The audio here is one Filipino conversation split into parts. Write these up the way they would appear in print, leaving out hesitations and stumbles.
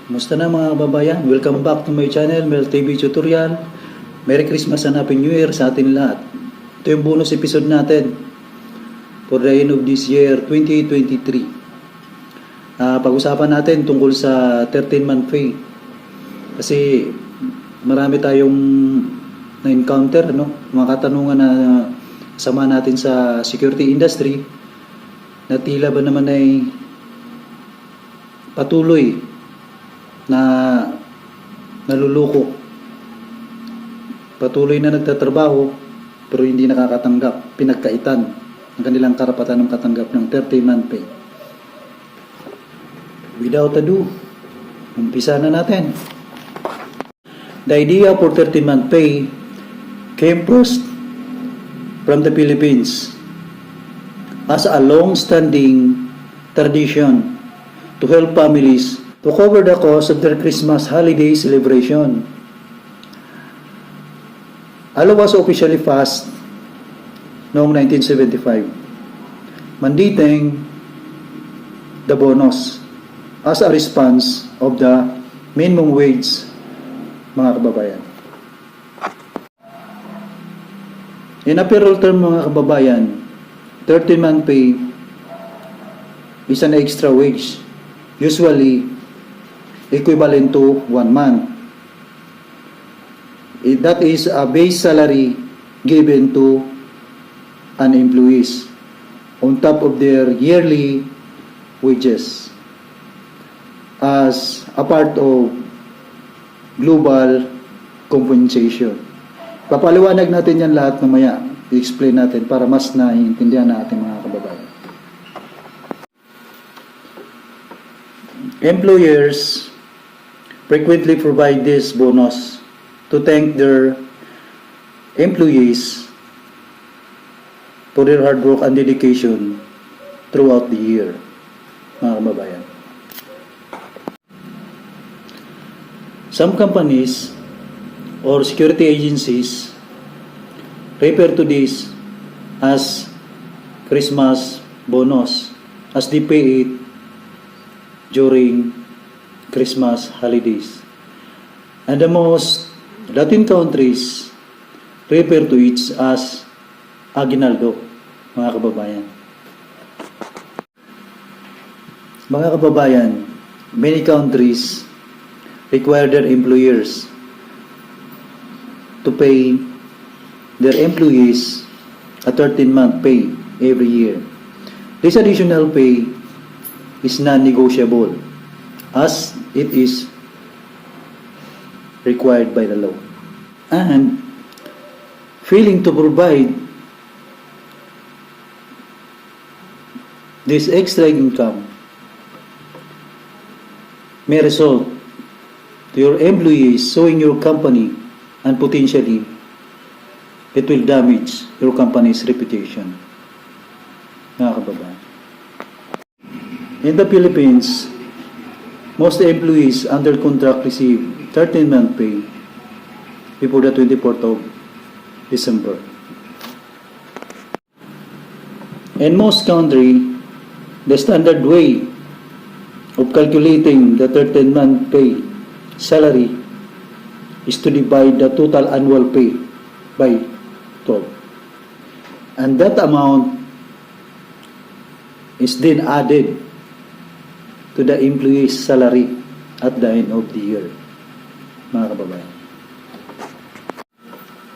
Kumusta na mga kababayan? Welcome back to my channel, Mel TV Tutorial. Merry Christmas and Happy New Year sa atin lahat. Ito yung bonus episode natin for the end of this year, 2023. Pag-usapan natin tungkol sa 13-month pay. Kasi marami tayong na-encounter, mga katanungan na sama natin sa security industry na tila ba naman ay patuloy na naluloko, patuloy na nagtatrabaho pero hindi nakakatanggap, pinagkaitan ang kanilang karapatan ng katanggap ng 13-month pay. Without ado, umpisa na natin. The idea for 13-month pay came first from the Philippines as a long-standing tradition to help families to cover the cost of their Christmas holiday celebration. ALO was officially passed noong 1975, mandating the bonus as a response of the minimum wage, mga kababayan. In a payroll term, mga kababayan, 13-month pay is an extra wage, usually equivalent to 1 month. That is a base salary given to an employees on top of their yearly wages as a part of global compensation. Papaliwanag natin yan lahat mamaya. I-explain natin para mas naiintindihan na ating mga kababayan. Employers frequently provide this bonus to thank their employees for their hard work and dedication throughout the year, mga kababayan. Some companies or security agencies refer to this as Christmas bonus, as they pay it during Christmas holidays. And the most Latin countries refer to it as aguinaldo, mga kababayan. Mga kababayan, many countries require their employers to pay their employees a 13-month pay every year. This additional pay is non-negotiable as it is required by the law. And failing to provide this extra income may result to your employees suing your company, and potentially it will damage your company's reputation. Mga kababayan. In the Philippines, most employees under contract receive 13-month pay before the 24th of December. In most countries, the standard way of calculating the 13-month pay salary is to divide the total annual pay by 12. And that amount is then added to the employee's salary at the end of the year, mga kababayan.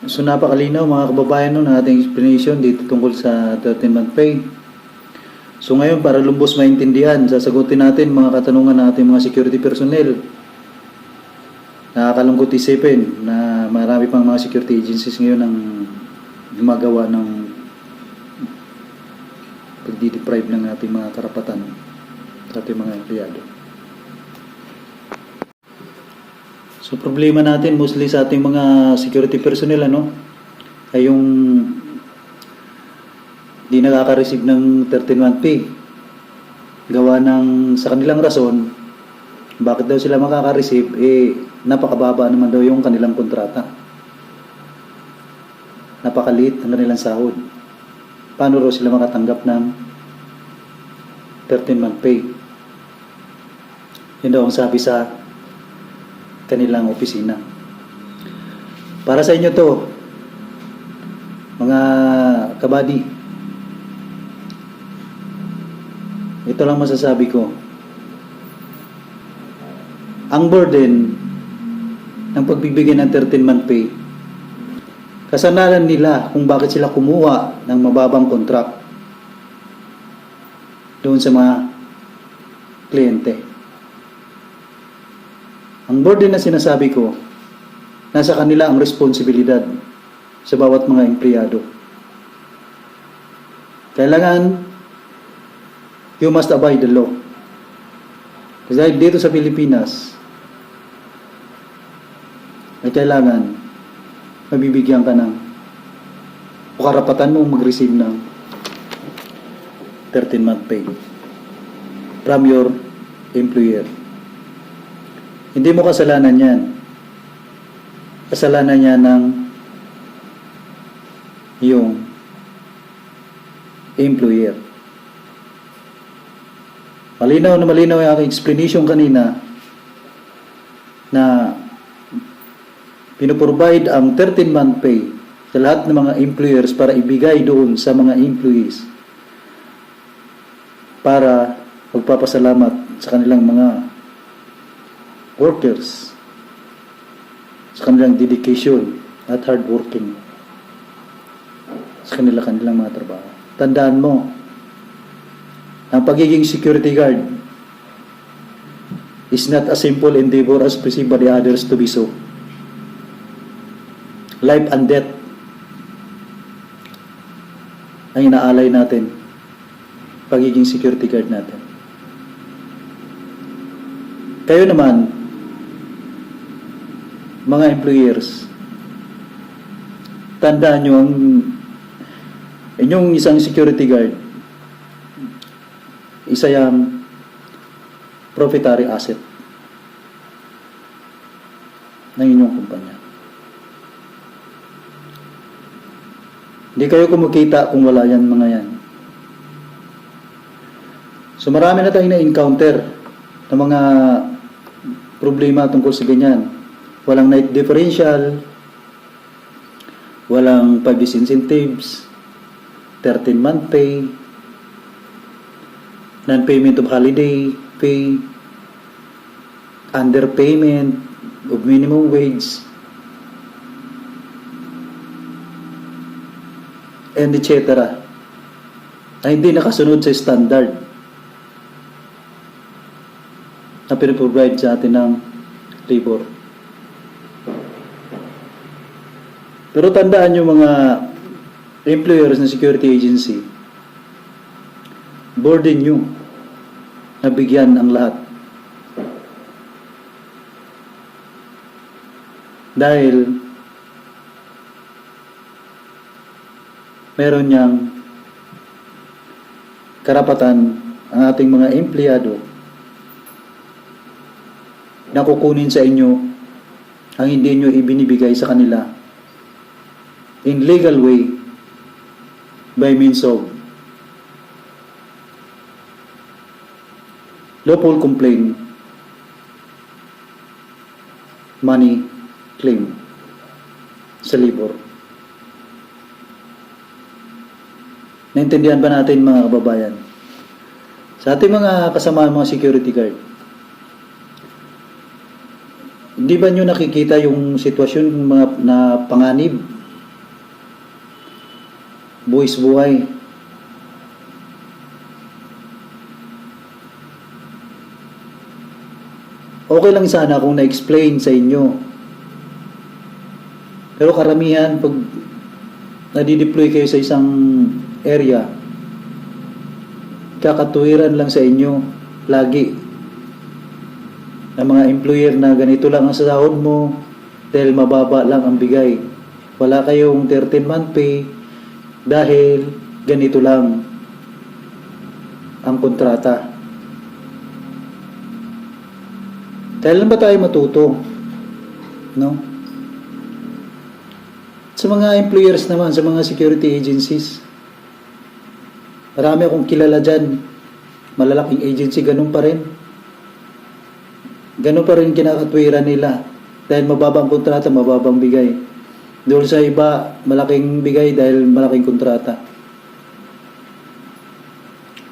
So napakalinaw mga kababayan ng ating explanation dito tungkol sa 13-month pay. So ngayon, para lumbos maintindihan, sasagutin natin mga katanungan ng ating mga security personnel. Nakakalungkot isipin na marami pang mga security agencies ngayon ang gumagawa ng pagdi-deprive ng ating mga karapatan sa ating mga empleyado. So problema natin mostly sa ating mga security personnel ay yung di nakaka-receive ng 13-month pay. Gawa ng sa kanilang rason, bakit daw sila makaka-receive, napakababa naman daw yung kanilang kontrata. Napakaliit ang kanilang sahod. Paano raw sila makatanggap ng 13-month pay? Yun daw ang sabi sa kanilang opisina. Para sa inyo to, mga kabady, ito lang masasabi ko. Ang burden ng pagbibigay ng 13-month pay, kasananan nila kung bakit sila kumuha ng mababang contract doon sa mga kliyente. Ang burden na sinasabi ko, nasa kanila ang responsibilidad sa bawat mga empleyado. Kailangan, you must abide the law. Kasi dahil dito sa Pilipinas, ay kailangan mabibigyan ka ng o karapatan mo mag-receive ng 13-month pay from your employer. Hindi mo kasalanan yan. Kasalanan niya ng yung employer. Malinaw na malinaw yung aking explanation kanina na pinoprovide ang 13-month pay sa lahat ng mga employers para ibigay doon sa mga employees para magpapasalamat sa kanilang mga workers sa kanilang dedication at hard working sa kanilang mga trabaho. Tandaan mo, ang pagiging security guard is not a simple endeavor as perceived by the others to be so. Life and death ang inaalay natin, pagiging security guard natin. Kayo naman, mga employers, tandaan nyo ang inyong isang security guard, isa yung proprietary asset ng inyong kumpanya. Hindi kayo kumikita kung wala yan mga yan. So marami na tayong na-encounter ng mga problema tungkol sa ganyan. Walang night differential, walang 5 days incentives, 13-month pay, non-payment of holiday pay, underpayment of minimum wage, and etc. na hindi nakasunod sa standard na pinaprovide sa atin ng labor. Pero tandaan nyo mga employers ng security agency, burden nyo na bigyan ang lahat. Dahil meron niyang karapatan ang ating mga empleyado na kukunin sa inyo ang hindi nyo ibinibigay sa kanila in legal way by means of lawful complaint, money claim sa labor. Naintindihan ba natin mga kababayan? Sa ating mga kasama, mga security guard, hindi ba nyo nakikita yung sitwasyon mga na panganib? Buwis buhay. Okay lang sana kung na-explain sa inyo. Pero karamihan, pag nadideploy kayo sa isang area, kakatuwiran lang sa inyo lagi ng mga employer na ganito lang ang sahod mo dahil mababa lang ang bigay. Wala kayong 13-month pay dahil ganito lang ang kontrata. Kailan ba tayo matuto? No? Sa mga employers naman, sa mga security agencies, marami akong kilala dyan. Malalaking agency, ganun pa rin. Ganun pa rin kinakatwiran nila Dahil mababang kontrata, mababang bigay. Doon sa iba, malaking bigay dahil malaking kontrata.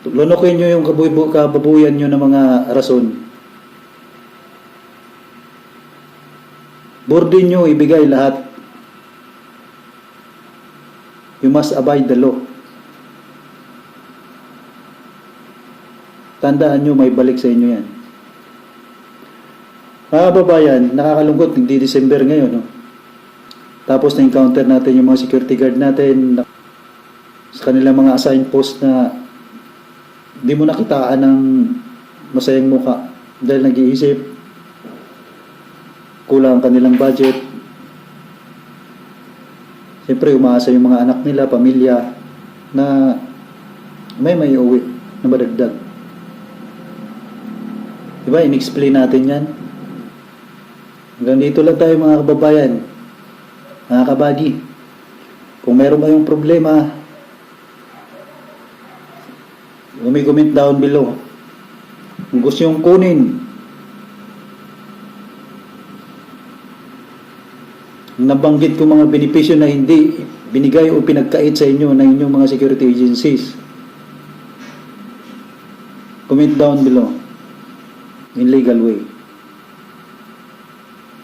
Lunukin nyo yung kababuyan nyo ng mga rason. Burden nyo, ibigay lahat. You must abide the law. Tandaan nyo, may balik sa inyo yan. Mga kababayan, nakakalungkot, nagdi-December ngayon. No? Tapos na-encounter natin yung mga security guard natin sa kanilang mga assigned post na hindi mo nakitaan ng masayang muka dahil nag-iisip, kulang ang kanilang budget. Siyempre, umaasa yung mga anak nila, pamilya, na may uwi na madagdag. Diba, in-explain natin yan. Hanggang dito lang tayo mga kababayan, mga kabady. Kung meron kayong problema, comment down below. Kung gusto yung kunin, nabanggit ko mga benepisyo na hindi binigay o pinagkait sa inyo ng inyong mga security agencies, comment down below in legal way.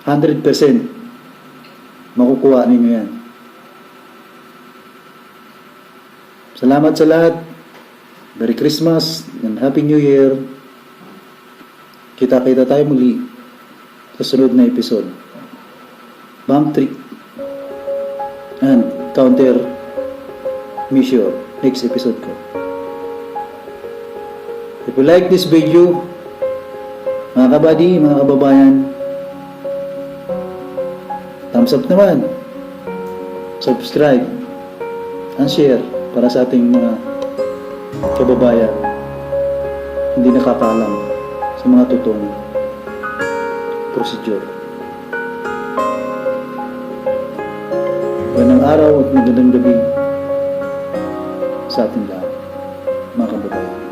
100% makukuha ninyo yan. Salamat sa lahat. Merry Christmas and Happy New Year. Kita-kita tayo muli sa sunod na episode. Bomb trick and counter measure next episode ko. If you like this video, mga kabady, mga kababayan, thumbs up naman, subscribe and share para sa ating mga kababayan hindi nakakaalam sa mga totoong procedure. Magandang araw at magandang gabi sa ating lahat, mga kababayan.